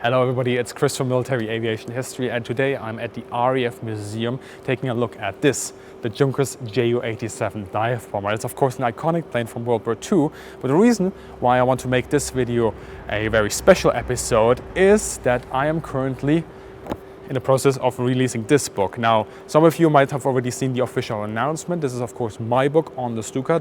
Hello everybody, it's Chris from Military Aviation History, and today I'm at the RAF Museum taking a look at this, the Junkers Ju-87 dive bomber. It's of course an iconic plane from World War II, but the reason why I want to make this video a very special episode is that I am currently in the process of releasing this book. Now, some of you might have already seen the official announcement. This is of course my book on the Stuka,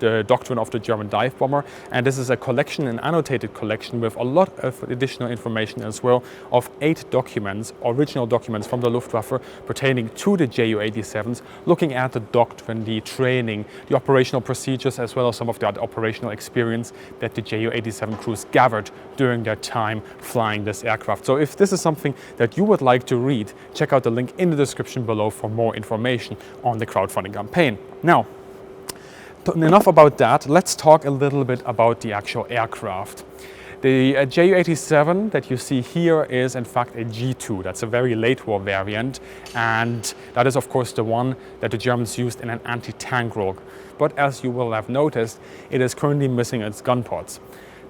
the doctrine of the German dive bomber, and this is a collection, an annotated collection with a lot of additional information as well of 8 documents, original documents from the Luftwaffe pertaining to the Ju-87s, looking at the doctrine, the training, the operational procedures, as well as some of the operational experience that the Ju-87 crews gathered during their time flying this aircraft. So if this is something that you would like to read, check out the link in the description below for more information on the crowdfunding campaign. Now, enough about that, let's talk a little bit about the actual aircraft. The Ju-87 that you see here is in fact a G2. That's a very late war variant, and that is of course the one that the Germans used in an anti-tank role. But as you will have noticed, it is currently missing its gun pods.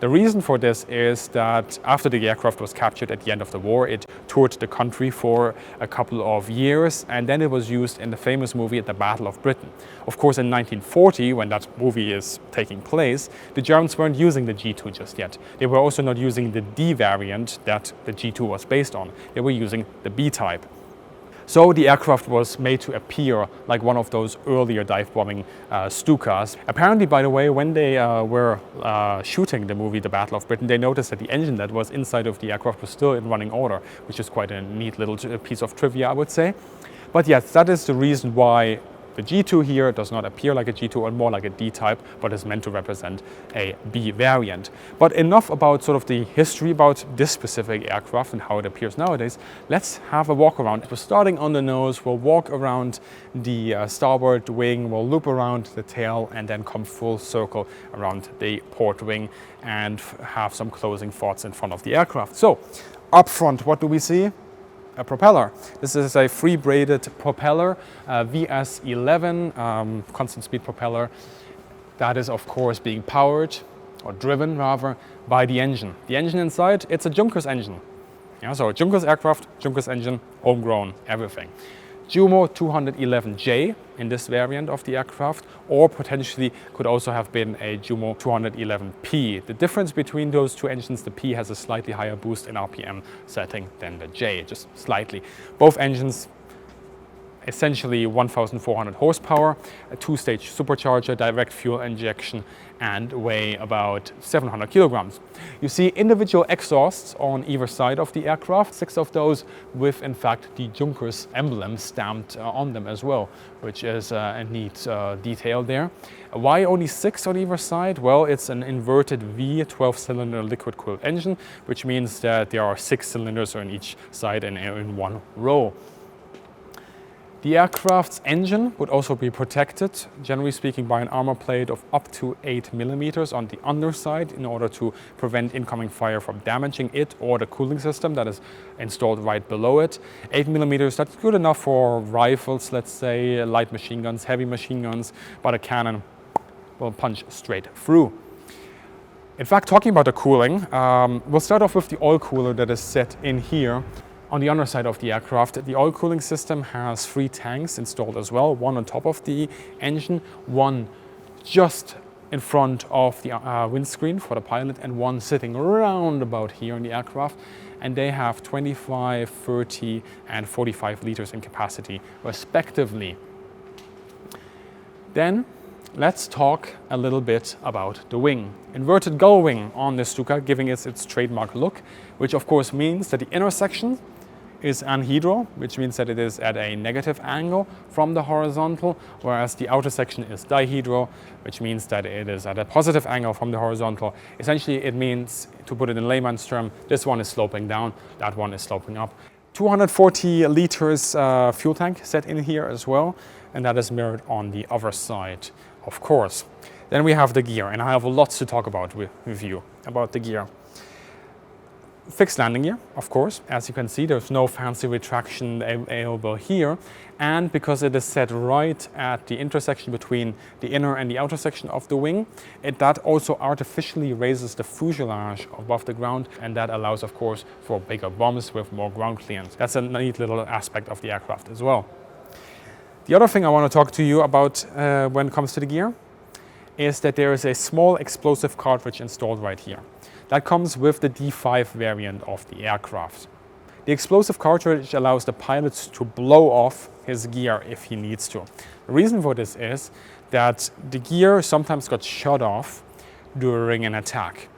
The reason for this is that after the aircraft was captured at the end of the war, it toured the country for a couple of years, and then it was used in the famous movie at the Battle of Britain. Of course, in 1940, when that movie is taking place, the Germans weren't using the G2 just yet. They were also not using the D variant that the G2 was based on. They were using the B type. So the aircraft was made to appear like one of those earlier dive bombing Stukas. Apparently, by the way, when they were shooting the movie The Battle of Britain, they noticed that the engine that was inside of the aircraft was still in running order, which is quite a neat little piece of trivia, I would say. But yes, that is the reason why the G2 here does not appear like a G2 or more like a D type, but is meant to represent a B variant. But enough about sort of the history about this specific aircraft and how it appears nowadays. Let's have a walk around. We're starting on the nose, we'll walk around the starboard wing, we'll loop around the tail and then come full circle around the port wing and have some closing thoughts in front of the aircraft. So, up front, what do we see? A propeller. This is a free braided propeller, VS11, constant speed propeller. That is of course being powered, or driven rather, by the engine. The engine inside, it's a Junkers engine. Yeah, so Junkers aircraft, Junkers engine, homegrown, everything. Jumo 211J in this variant of the aircraft, or potentially could also have been a Jumo 211P. The difference between those two engines, the P has a slightly higher boost in RPM setting than the J, just slightly. Both engines essentially 1,400 horsepower, a 2-stage supercharger, direct fuel injection, and weigh about 700 kilograms. You see individual exhausts on either side of the aircraft, 6 of those with in fact the Junkers emblem stamped on them as well, which is a neat detail there. Why only 6 on either side? Well, it's an inverted V 12-cylinder liquid-cooled engine, which means that there are 6 cylinders on each side and in one row. The aircraft's engine would also be protected, generally speaking, by an armor plate of up to 8 millimeters on the underside in order to prevent incoming fire from damaging it or the cooling system that is installed right below it. 8 millimeters, that's good enough for rifles, let's say, light machine guns, heavy machine guns, but a cannon will punch straight through. In fact, talking about the cooling, we'll start off with the oil cooler that is set in here. On the underside of the aircraft, the oil cooling system has 3 tanks installed as well, one on top of the engine, one just in front of the windscreen for the pilot, and one sitting around about here in the aircraft, and they have 25, 30 and 45 liters in capacity respectively. Then let's talk a little bit about the wing. Inverted gull wing on the Stuka, giving it its trademark look, which of course means that the inner section is anhedral, which means that it is at a negative angle from the horizontal, whereas the outer section is dihedral, which means that it is at a positive angle from the horizontal. Essentially, it means, to put it in layman's term, this one is sloping down, that one is sloping up. 240 liters fuel tank set in here as well, and that is mirrored on the other side, of course. Then we have the gear, and I have lots to talk about with you about the gear. Fixed landing gear, of course. As you can see, there's no fancy retraction available here. And because it is set right at the intersection between the inner and the outer section of the wing, that also artificially raises the fuselage above the ground, and that allows, of course, for bigger bombs with more ground clearance. That's a neat little aspect of the aircraft as well. The other thing I want to talk to you about when it comes to the gear is that there is a small explosive cartridge installed right here. That comes with the D5 variant of the aircraft. The explosive cartridge allows the pilot to blow off his gear if he needs to. The reason for this is that the gear sometimes got shut off during an attack.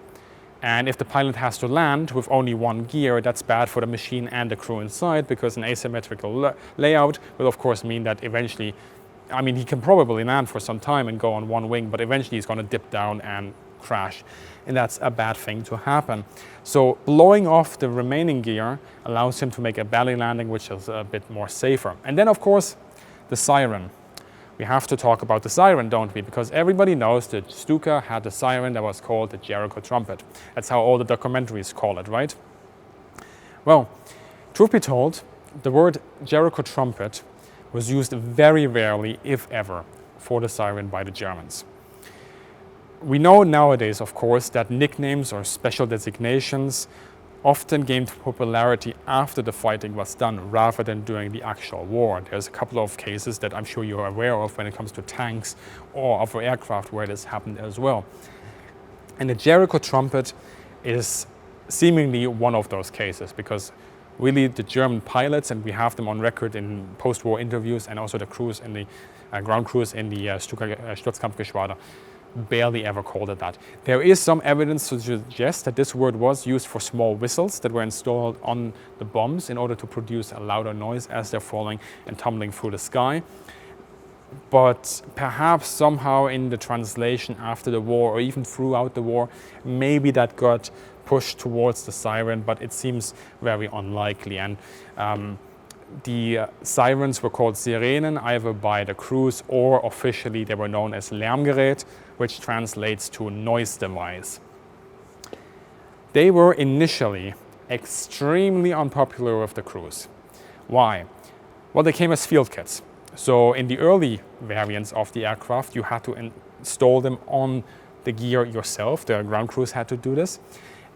And if the pilot has to land with only one gear, that's bad for the machine and the crew inside, because an asymmetrical layout will of course mean that eventually, I mean, he can probably land for some time and go on one wing, but eventually he's going to dip down and crash, and that's a bad thing to happen. So blowing off the remaining gear allows him to make a belly landing, which is a bit more safer. And then of course the siren. We have to talk about the siren, don't we? Because everybody knows that Stuka had a siren that was called the Jericho trumpet. That's how all the documentaries call it, right? Well, truth be told, the word Jericho trumpet was used very rarely, if ever, for the siren by the Germans. We know nowadays, of course, that nicknames or special designations often gained popularity after the fighting was done rather than during the actual war. There's a couple of cases that I'm sure you're aware of when it comes to tanks or other aircraft where this happened as well. And the Jericho trumpet is seemingly one of those cases, because really the German pilots, and we have them on record in post-war interviews, and also the crews in the ground crews in the Stuka Sturzkampfgeschwader, barely ever called it that. There is some evidence to suggest that this word was used for small whistles that were installed on the bombs in order to produce a louder noise as they're falling and tumbling through the sky. But perhaps somehow in the translation after the war, or even throughout the war, maybe that got pushed towards the siren, but it seems very unlikely. And the sirens were called Sirenen either by the crews, or officially they were known as Lärmgerät, which translates to noise device. They were initially extremely unpopular with the crews. Why? Well, they came as field kits. So in the early variants of the aircraft, you had to install them on the gear yourself. The ground crews had to do this,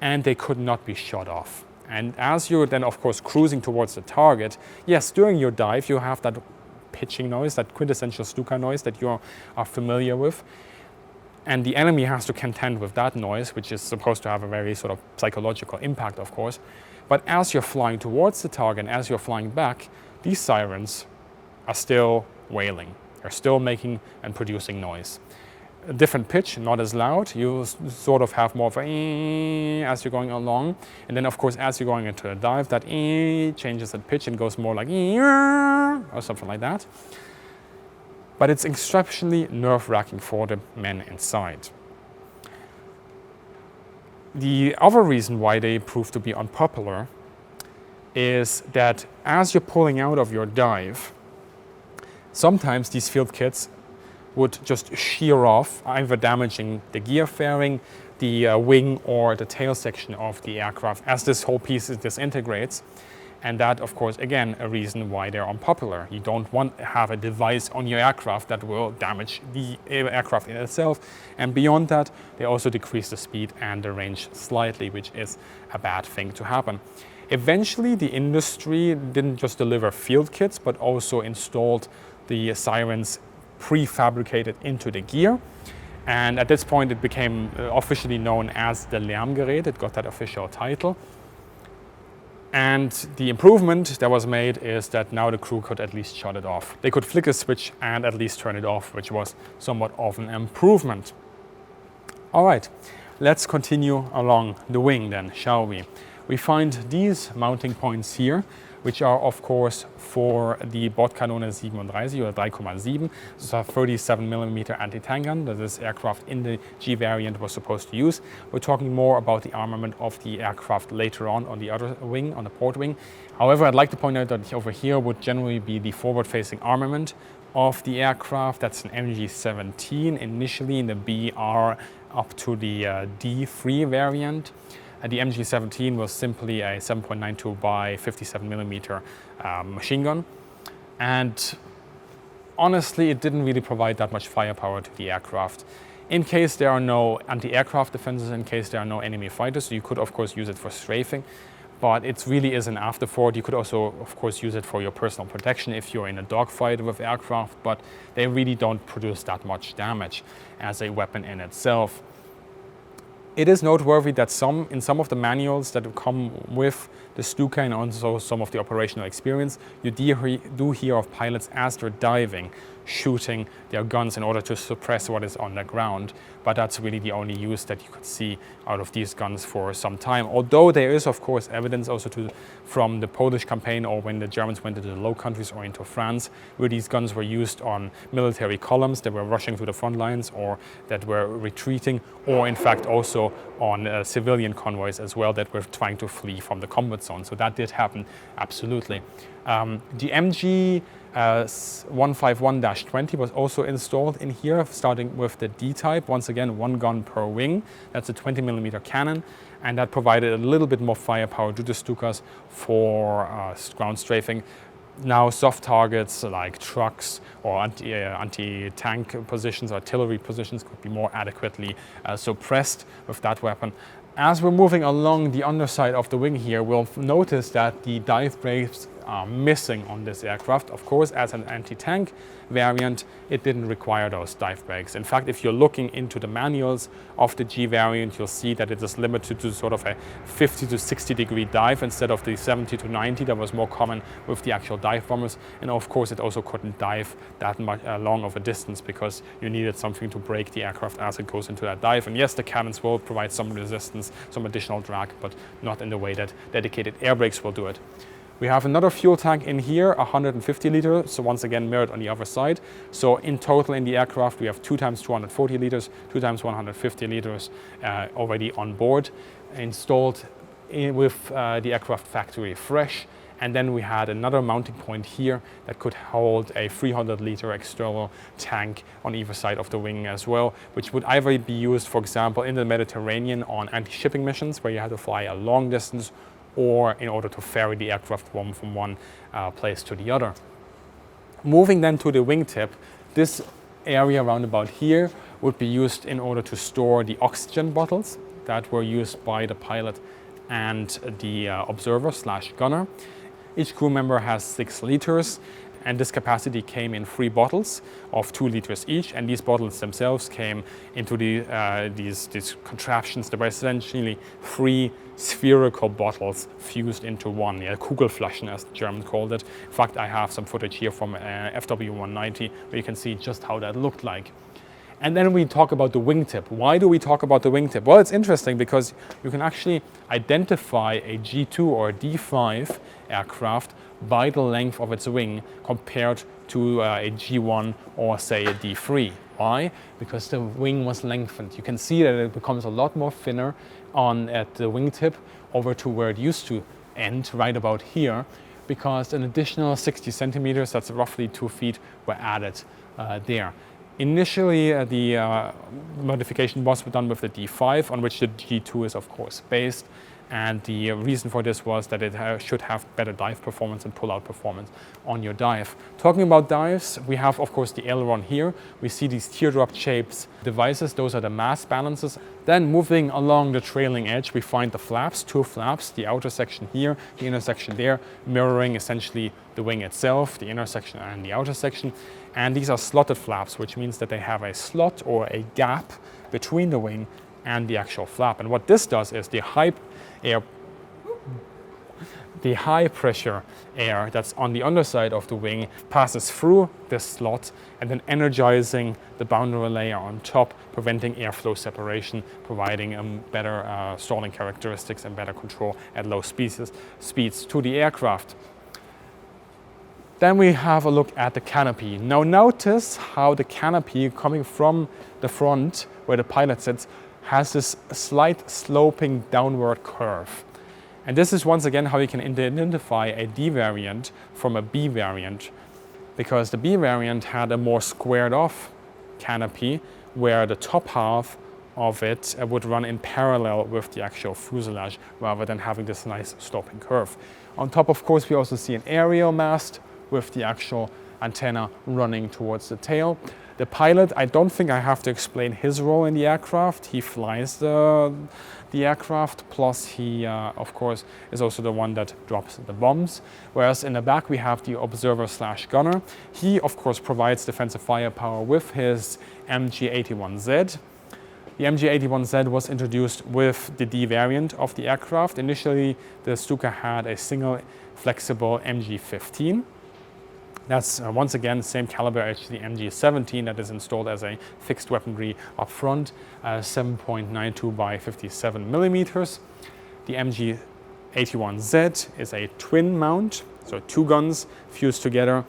and they could not be shut off. And as you're then, of course, cruising towards the target, yes, during your dive, you have that pitching noise, that quintessential Stuka noise that you are familiar with. And the enemy has to contend with that noise, which is supposed to have a very sort of psychological impact, of course. But as you're flying towards the target, and as you're flying back, these sirens are still wailing. They're still making and producing noise. A different pitch, not as loud. You sort of have more of a as you're going along. And then, of course, as you're going into a dive, that changes that pitch and goes more like or something like that. But it's exceptionally nerve-wracking for the men inside. The other reason why they prove to be unpopular is that as you're pulling out of your dive, sometimes these field kits would just shear off, either damaging the gear fairing, the wing, or the tail section of the aircraft as this whole piece disintegrates. And that, of course, again, a reason why they're unpopular. You don't want to have a device on your aircraft that will damage the aircraft in itself. And beyond that, they also decrease the speed and the range slightly, which is a bad thing to happen. Eventually, the industry didn't just deliver field kits, but also installed the sirens prefabricated into the gear. And at this point, it became officially known as the Lärmgerät. It got that official title. And the improvement that was made is that now the crew could at least shut it off. They could flick a switch and at least turn it off, which was somewhat of an improvement. All right, let's continue along the wing then, shall we? We find these mounting points here, which are of course for the Bordkanone 37 or 3,7. This is a 37mm anti-tank gun that this aircraft in the G variant was supposed to use. We're talking more about the armament of the aircraft later on the other wing, on the port wing. However, I'd like to point out that over here would generally be the forward-facing armament of the aircraft. That's an MG17 initially in the BR up to the D3 variant. And the MG17 was simply a 7.92 by 57mm machine gun. And honestly, it didn't really provide that much firepower to the aircraft. In case there are no anti-aircraft defenses, in case there are no enemy fighters, you could of course use it for strafing, but it really is an afterthought. You could also of course use it for your personal protection if you're in a dogfight with aircraft, but they really don't produce that much damage as a weapon in itself. It is noteworthy that in some of the manuals that come with the Stuka and also some of the operational experience, you do hear of pilots as they're diving, shooting their guns in order to suppress what is on the ground. But that's really the only use that you could see out of these guns for some time. Although there is of course evidence also from the Polish campaign, or when the Germans went into the Low Countries or into France, where these guns were used on military columns that were rushing to the front lines or that were retreating, or in fact also on civilian convoys as well that were trying to flee from the combat zone. So that did happen, absolutely. The MG 151-20 was also installed in here, starting with the D-type. Once again, one gun per wing. That's a 20mm cannon, and that provided a little bit more firepower to the Stukas for ground strafing. Now, soft targets like trucks or anti-tank positions, artillery positions could be more adequately suppressed with that weapon. As we're moving along the underside of the wing here, we'll notice that the dive brakes are missing on this aircraft. Of course, as an anti-tank variant, it didn't require those dive brakes. In fact, if you're looking into the manuals of the G variant, you'll see that it is limited to sort of a 50 to 60 degree dive instead of the 70 to 90 that was more common with the actual dive bombers. And of course, it also couldn't dive that much long of a distance because you needed something to brake the aircraft as it goes into that dive. And yes, the cannons will provide some resistance, some additional drag, but not in the way that dedicated air brakes will do it. We have another fuel tank in here, 150 liters, so once again mirrored on the other side. So in total in the aircraft we have 2 times 240 liters, 2 times 150 liters already on board, installed with the aircraft factory fresh. And then we had another mounting point here that could hold a 300-liter external tank on either side of the wing as well, which would either be used, for example, in the Mediterranean on anti-shipping missions where you had to fly a long distance, or in order to ferry the aircraft from one place to the other. Moving then to the wingtip, this area around about here would be used in order to store the oxygen bottles that were used by the pilot and the observer/gunner. Each crew member has 6 liters, and this capacity came in 3 bottles of 2 liters each, and these bottles themselves came into these contraptions that were essentially 3 spherical bottles fused into one, Kugelflaschen as the Germans called it. In fact, I have some footage here from FW190 where you can see just how that looked like. And then we talk about the wingtip. Why do we talk about the wingtip? Well, it's interesting because you can actually identify a G2 or a D5 aircraft by the length of its wing compared to a G1 or say a D3. Why? Because the wing was lengthened. You can see that it becomes a lot more thinner at the wingtip over to where it used to end, right about here, because an additional 60 centimeters, that's roughly 2 feet, were added there. Initially, the modification was done with the D5, on which the G2 is of course based. And the reason for this was that it should have better dive performance and pull-out performance on your dive. Talking about dives, we have of course the aileron here. We see these teardrop shapes devices, those are the mass balancers. Then moving along the trailing edge, we find the flaps, 2 flaps, the outer section here, the inner section there, mirroring essentially the wing itself, the inner section and the outer section. And these are slotted flaps, which means that they have a slot or a gap between the wing and the actual flap. And what this does is the high pressure air that's on the underside of the wing passes through this slot and then energizing the boundary layer on top, preventing airflow separation, providing better stalling characteristics and better control at low speeds to the aircraft. Then we have a look at the canopy. Now notice how the canopy coming from the front, where the pilot sits, has this slight sloping downward curve. And this is once again how you can identify a D variant from a B variant, because the B variant had a more squared off canopy where the top half of it would run in parallel with the actual fuselage rather than having this nice sloping curve. On top, of course, we also see an aerial mast with the actual antenna running towards the tail. The pilot, I don't think I have to explain his role in the aircraft. He flies the aircraft, plus he, of course, is also the one that drops the bombs. Whereas in the back we have the observer/gunner. He, of course, provides defensive firepower with his MG-81Z. The MG-81Z was introduced with the D variant of the aircraft. Initially, the Stuka had a single flexible MG-15. That's once again same caliber as the MG-17 that is installed as a fixed weaponry up front, 7.92 by 57 millimeters. The MG-81Z is a twin mount, so two guns fused together,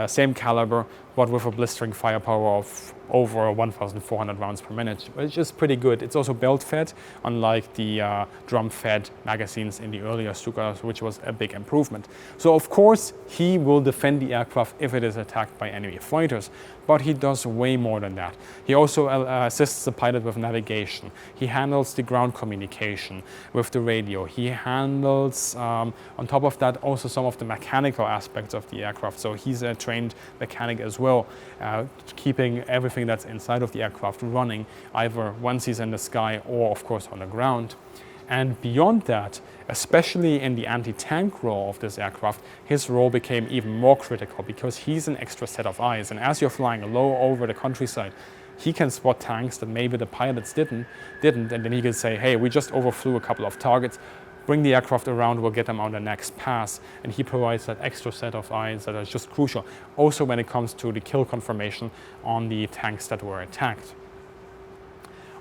same caliber, but with a blistering firepower of over 1,400 rounds per minute, which is pretty good. It's also belt-fed, unlike the drum-fed magazines in the earlier Stukas, which was a big improvement. So of course, he will defend the aircraft if it is attacked by enemy fighters, but he does way more than that. He also assists the pilot with navigation. He handles the ground communication with the radio. He handles, on top of that, also some of the mechanical aspects of the aircraft. So he's a trained mechanic as well, keeping everything that's inside of the aircraft running, either once he's in the sky or, of course, on the ground. And beyond that, especially in the anti-tank role of this aircraft, his role became even more critical because he's an extra set of eyes. And as you're flying low over the countryside, he can spot tanks that maybe the pilots didn't, and then he can say, hey, we just overflew a couple of targets, bring the aircraft around, we'll get them on the next pass. And he provides that extra set of eyes that are just crucial. Also when it comes to the kill confirmation on the tanks that were attacked.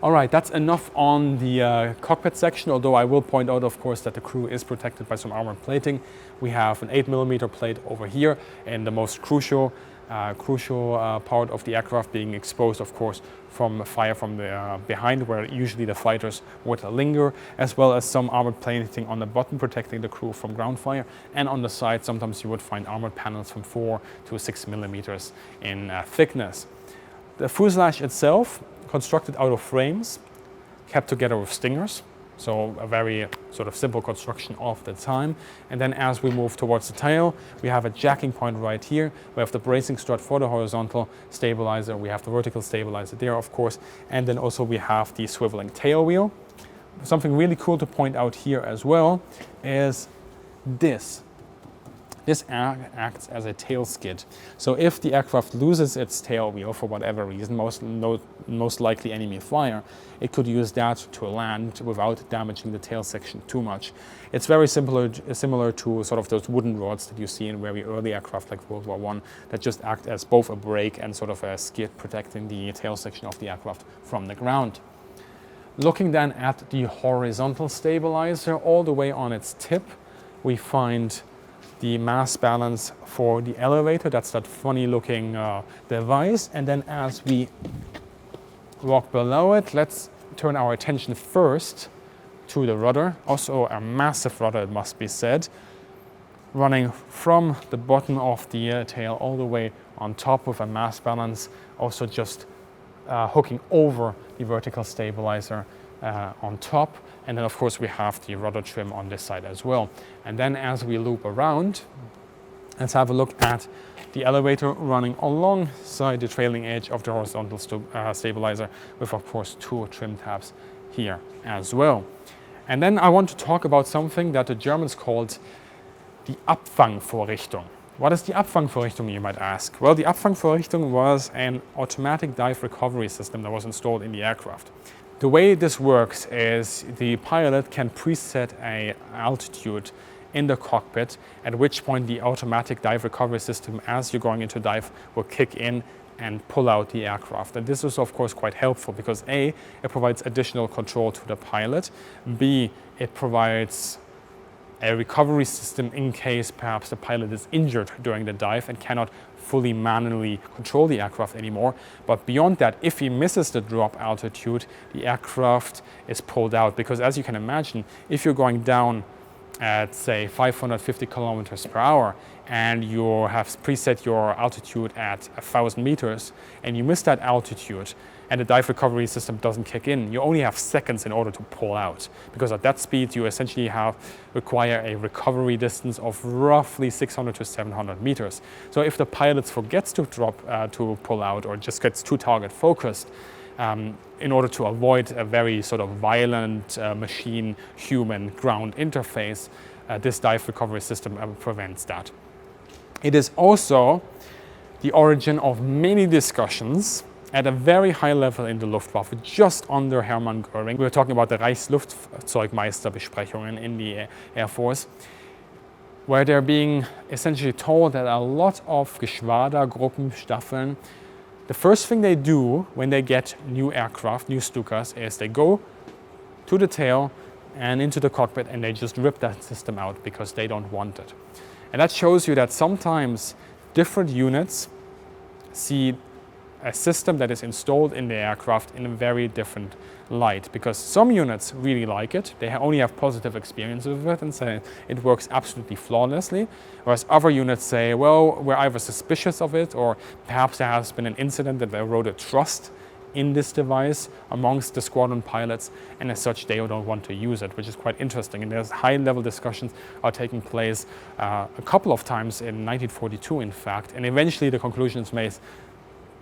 All right, that's enough on the cockpit section, although I will point out, of course, that the crew is protected by some armored plating. We have an 8mm plate over here, and the most crucial part of the aircraft being exposed, of course, from fire from the behind, where usually the fighters would linger, as well as some armored plating on the bottom protecting the crew from ground fire, and on the side sometimes you would find armored panels from 4 to 6mm in thickness. The fuselage itself, constructed out of frames, kept together with stingers, so a very sort of simple construction of the time. And then as we move towards the tail, we have a jacking point right here. We have the bracing strut for the horizontal stabilizer. We have the vertical stabilizer there, of course. And then also we have the swiveling tail wheel. Something really cool to point out here as well is this. This acts as a tail skid. So if the aircraft loses its tail wheel for whatever reason, most likely enemy fire, it could use that to land without damaging the tail section too much. It's very similar to sort of those wooden rods that you see in very early aircraft like World War I that just act as both a brake and sort of a skid protecting the tail section of the aircraft from the ground. Looking then at the horizontal stabilizer, all the way on its tip, we find the mass balance for the elevator. That's that funny looking device. And then as we walk below it, let's turn our attention first to the rudder. Also a massive rudder, it must be said, running from the bottom of the tail all the way on top with a mass balance, also just hooking over the vertical stabilizer on top. And then of course we have the rudder trim on this side as well. And then as we loop around, let's have a look at the elevator running alongside the trailing edge of the horizontal stabilizer with of course 2 trim tabs here as well. And then I want to talk about something that the Germans called the Abfangvorrichtung. What is the Abfangvorrichtung, you might ask? Well, the Abfangvorrichtung was an automatic dive recovery system that was installed in the aircraft. The way this works is the pilot can preset an altitude in the cockpit, at which point the automatic dive recovery system, as you're going into dive, will kick in and pull out the aircraft. And this is of course quite helpful because A, it provides additional control to the pilot, B, it provides a recovery system in case perhaps the pilot is injured during the dive and cannot fully manually control the aircraft anymore. But beyond that, if he misses the drop altitude, the aircraft is pulled out, because as you can imagine, if you're going down at say 550 kilometers per hour and you have preset your altitude at 1,000 meters and you miss that altitude and the dive recovery system doesn't kick in, you only have seconds in order to pull out, because at that speed you essentially require a recovery distance of roughly 600 to 700 meters. So if the pilot forgets to to pull out or just gets too target focused, in order to avoid a very sort of violent machine-human ground interface, this dive recovery system prevents that. It is also the origin of many discussions at a very high level in the Luftwaffe, just under Hermann Göring. We were talking about the Reichsluftfahrzeugmeisterbesprechungen in the Air Force, where they're being essentially told that a lot of Geschwader, Gruppen, Staffeln, the first thing they do when they get new aircraft, new Stukas, is they go to the tail and into the cockpit and they just rip that system out because they don't want it. And that shows you that sometimes different units see a system that is installed in the aircraft in a very different light, because some units really like it, they only have positive experiences with it and say it works absolutely flawlessly, whereas other units say, well, we're either suspicious of it or perhaps there has been an incident that eroded trust in this device amongst the squadron pilots, and as such they don't want to use it, which is quite interesting. And there's high-level discussions are taking place a couple of times in 1942 in fact, and eventually the conclusion is made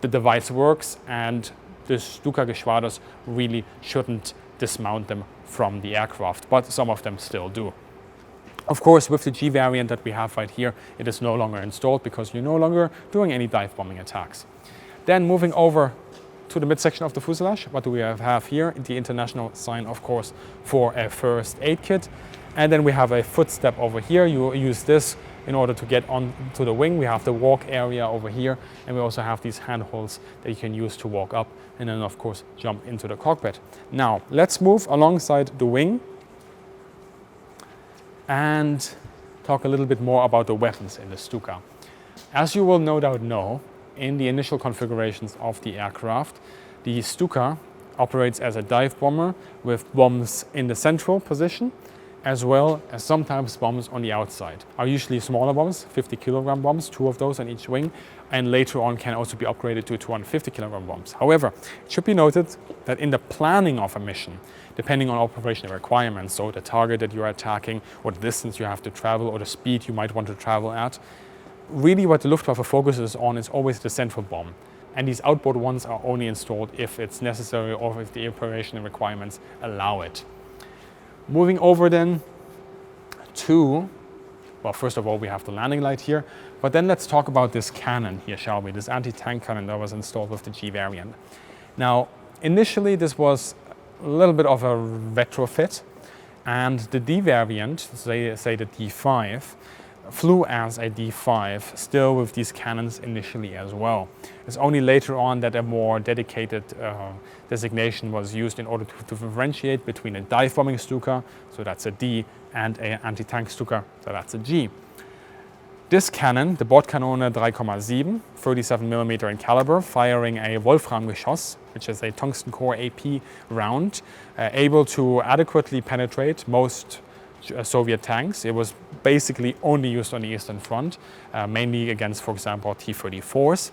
the device works and the Stuka Geschwaders really shouldn't dismount them from the aircraft, but some of them still do. Of course, with the G variant that we have right here, it is no longer installed because you're no longer doing any dive bombing attacks. Then moving over to the midsection of the fuselage, what do we have here? The international sign, of course, for a first aid kit. And then we have a footstep over here. You use this in order to get onto the wing. We have the walk area over here, and we also have these handholds that you can use to walk up and then of course jump into the cockpit. Now let's move alongside the wing and talk a little bit more about the weapons in the Stuka. As you will no doubt know, in the initial configurations of the aircraft, the Stuka operates as a dive bomber with bombs in the central position, as well as sometimes bombs on the outside. Are usually smaller bombs, 50 kilogram bombs, 2 of those on each wing, and later on can also be upgraded to 250 kilogram bombs. However, it should be noted that in the planning of a mission, depending on operational requirements, so the target that you're attacking, or the distance you have to travel, or the speed you might want to travel at, really what the Luftwaffe focuses on is always the central bomb. And these outboard ones are only installed if it's necessary or if the operational requirements allow it. Moving over then to, well, first of all, we have the landing light here, but then let's talk about this cannon here, shall we? This anti-tank cannon that was installed with the G variant. Now, initially this was a little bit of a retrofit, and the D variant, say the D5, flew as a D5, still with these cannons initially as well. It's only later on that a more dedicated designation was used in order to differentiate between a dive bombing Stuka, so that's a D, and an anti-tank Stuka, so that's a G. This cannon, the Bordkanone 3,7, 37mm in caliber, firing a Wolframgeschoss, which is a tungsten core AP round, able to adequately penetrate most Soviet tanks. It was basically only used on the Eastern Front, mainly against, for example, T-34s.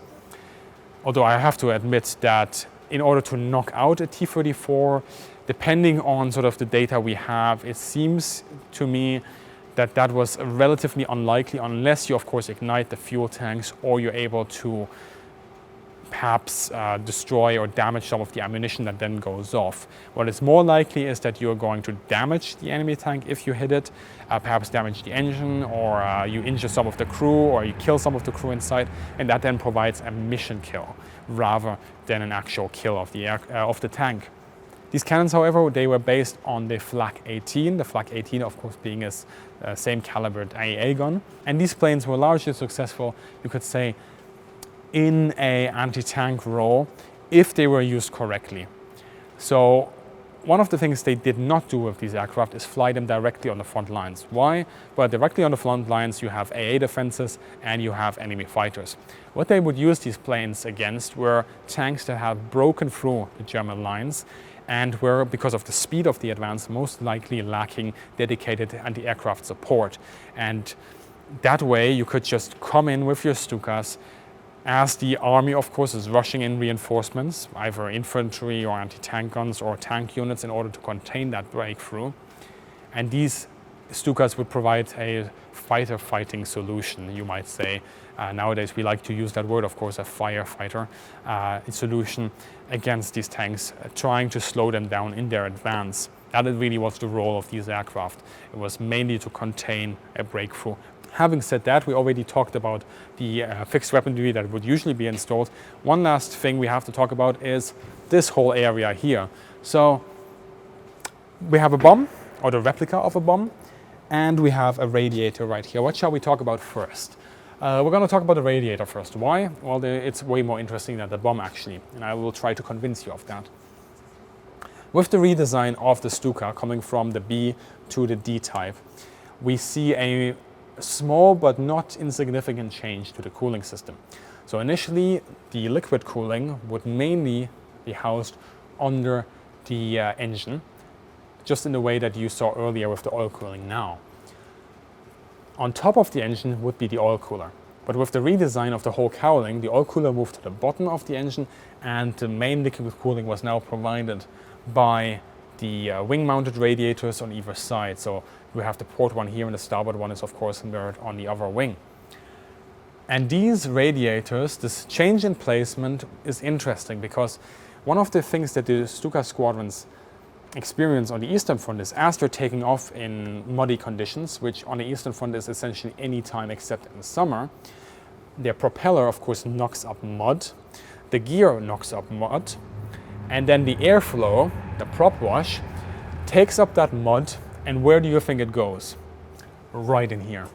Although I have to admit that in order to knock out a T-34, depending on sort of the data we have, it seems to me that that was relatively unlikely unless you, of course, ignite the fuel tanks or you're able to perhaps destroy or damage some of the ammunition that then goes off. What is more likely is that you're going to damage the enemy tank if you hit it, perhaps damage the engine, or you injure some of the crew, or you kill some of the crew inside, and that then provides a mission kill rather than an actual kill of the tank. These cannons, however, they were based on the Flak 18, the Flak 18 of course being a same calibered AA gun, and these planes were largely successful, you could say, in a anti-tank role if they were used correctly. So one of the things they did not do with these aircraft is fly them directly on the front lines. Why? Well, directly on the front lines you have AA defenses and you have enemy fighters. What they would use these planes against were tanks that had broken through the German lines and were, because of the speed of the advance, most likely lacking dedicated anti-aircraft support. And that way you could just come in with your Stukas as the army, of course, is rushing in reinforcements, either infantry or anti-tank guns or tank units, in order to contain that breakthrough. And these Stukas would provide a fighter-fighting solution, you might say. Nowadays we like to use that word, of course, a firefighter solution against these tanks, trying to slow them down in their advance. That really was the role of these aircraft. It was mainly to contain a breakthrough. Having said that, we already talked about the fixed weaponry that would usually be installed. One last thing we have to talk about is this whole area here. So we have a bomb, or the replica of a bomb, and we have a radiator right here. What shall we talk about first? We're going to talk about the radiator first. Why? Well, it's way more interesting than the bomb, actually, and I will try to convince you of that. With the redesign of the Stuka, coming from the B to the D type, we see a small but not insignificant change to the cooling system. So initially, the liquid cooling would mainly be housed under the engine, just in the way that you saw earlier with the oil cooling now. On top of the engine would be the oil cooler. But with the redesign of the whole cowling, the oil cooler moved to the bottom of the engine, and the main liquid cooling was now provided by the wing-mounted radiators on either side. So we have the port one here, and the starboard one is, of course, mirrored on the other wing. And these radiators, this change in placement is interesting, because one of the things that the Stuka squadrons experience on the Eastern Front is, as they're taking off in muddy conditions, which on the Eastern Front is essentially any time except in summer, their propeller, of course, knocks up mud, the gear knocks up mud, and then the airflow, the prop wash, takes up that mud, and where do you think it goes? Right in here.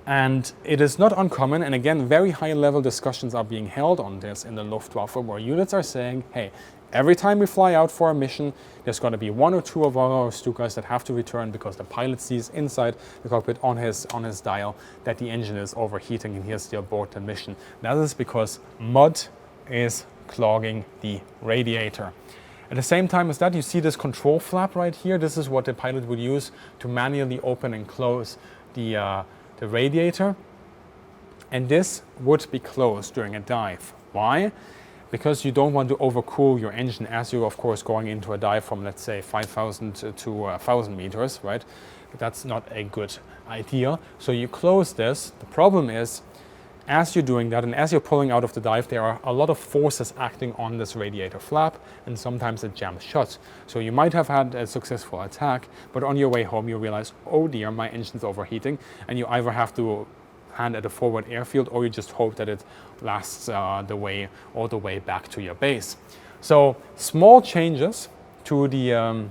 And it is not uncommon, and again, very high-level discussions are being held on this in the Luftwaffe, where units are saying, hey, every time we fly out for a mission, there's going to be one or two of our Stukas that have to return because the pilot sees inside the cockpit on his dial that the engine is overheating and he has to abort the mission. That is because mud is clogging the radiator. At the same time as that, you see this control flap right here. This is what the pilot would use to manually open and close the radiator. And this would be closed during a dive. Why? Because you don't want to overcool your engine as you're, of course, going into a dive from, let's say, 5,000 to 1,000 meters, right? That's not a good idea. So you close this. The problem is, as you're doing that and as you're pulling out of the dive, there are a lot of forces acting on this radiator flap, and sometimes it jams shut. So you might have had a successful attack, but on your way home you realize, oh dear, my engine's overheating, and you either have to hand at a forward airfield, or you just hope that it lasts all the way back to your base. So small changes to the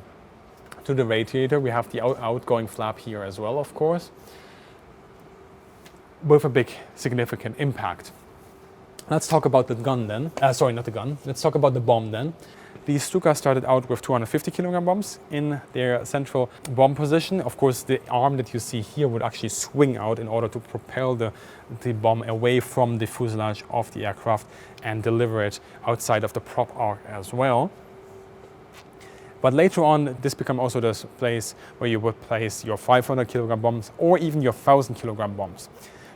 radiator. We have the outgoing flap here as well, of course, with a big significant impact. Let's talk about the gun then. Sorry, not the gun. Let's talk about the bomb then. The Stuka started out with 250 kilogram bombs in their central bomb position. Of course, the arm that you see here would actually swing out in order to propel the bomb away from the fuselage of the aircraft and deliver it outside of the prop arc as well. But later on, this became also the place where you would place your 500 kilogram bombs or even your 1,000 kilogram bombs.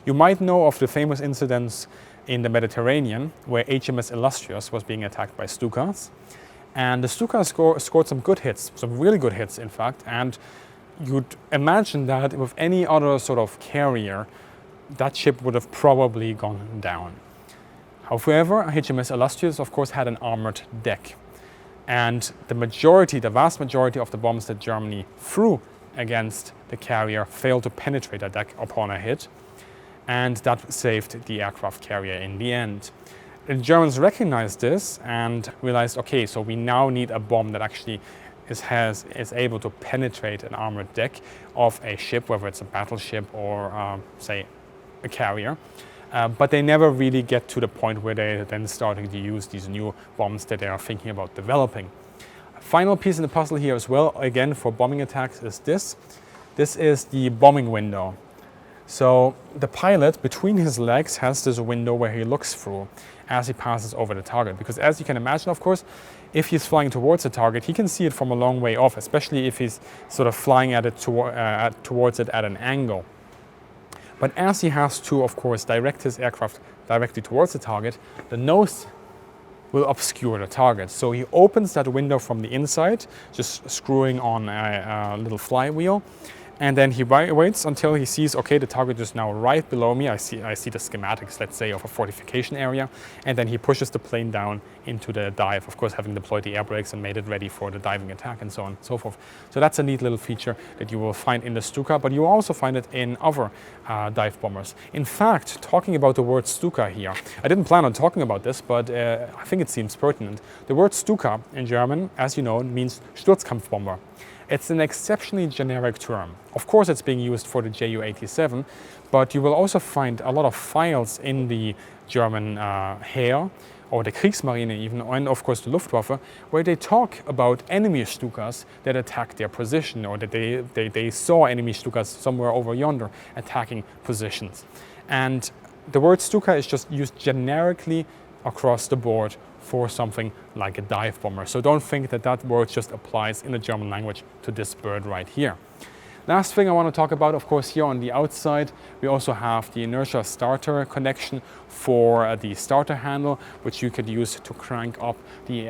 You might know of the famous incidents in the Mediterranean where HMS Illustrious was being attacked by Stukas. And the Stuka scored some good hits, some really good hits, in fact. And you'd imagine that with any other sort of carrier, that ship would have probably gone down. However, HMS Illustrious, of course, had an armored deck. And the vast majority of the bombs that Germany threw against the carrier failed to penetrate that deck upon a hit. And that saved the aircraft carrier in the end. The Germans recognized this and realized, okay, so we now need a bomb that actually is able to penetrate an armored deck of a ship, whether it's a battleship or, say, a carrier. But they never really get to the point where they're then starting to use these new bombs that they are thinking about developing. A final piece in the puzzle here as well, again, for bombing attacks is this. This is the bombing window. So the pilot, between his legs, has this window where he looks through as he passes over the target. Because as you can imagine, of course, if he's flying towards the target, he can see it from a long way off, especially if he's sort of flying at it towards it at an angle. But as he has to, of course, direct his aircraft directly towards the target, the nose will obscure the target. So he opens that window from the inside, just screwing on a little flywheel. And then he waits until he sees, okay, the target is now right below me. I see the schematics, let's say, of a fortification area. And then he pushes the plane down into the dive, of course, having deployed the air brakes and made it ready for the diving attack and so on and so forth. So that's a neat little feature that you will find in the Stuka, but you will also find it in other dive bombers. In fact, talking about the word Stuka here, I didn't plan on talking about this, but I think it seems pertinent. The word Stuka in German, as you know, means Sturzkampfbomber. It's an exceptionally generic term. Of course, it's being used for the Ju-87, but you will also find a lot of files in the German Heer, or the Kriegsmarine even, and of course the Luftwaffe, where they talk about enemy Stukas that attack their position, or that they saw enemy Stukas somewhere over yonder attacking positions. And the word Stuka is just used generically across the board for something like a dive bomber. So don't think that that word just applies in the German language to this bird right here. Last thing I want to talk about, of course, here on the outside, we also have the inertia starter connection for the starter handle, which you could use to crank up the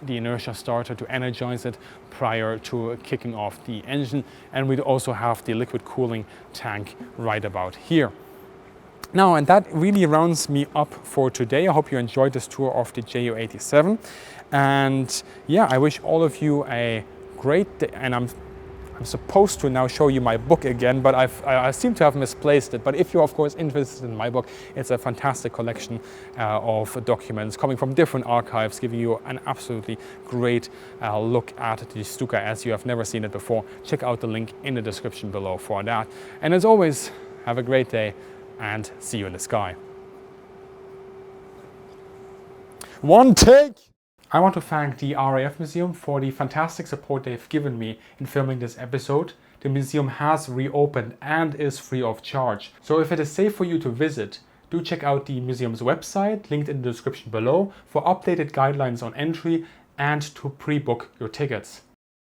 inertia starter to energize it prior to kicking off the engine. And we also have the liquid cooling tank right about here. Now, and that really rounds me up for today. I hope you enjoyed this tour of the Ju-87. And yeah, I wish all of you a great day. And I'm supposed to now show you my book again, but I seem to have misplaced it. But if you're, of course, interested in my book, it's a fantastic collection of documents coming from different archives, giving you an absolutely great look at the Stuka as you have never seen it before. Check out the link in the description below for that. And as always, have a great day and see you in the sky. One take! I want to thank the RAF Museum for the fantastic support they've given me in filming this episode. The museum has reopened and is free of charge. So if it is safe for you to visit, do check out the museum's website, linked in the description below, for updated guidelines on entry and to pre-book your tickets.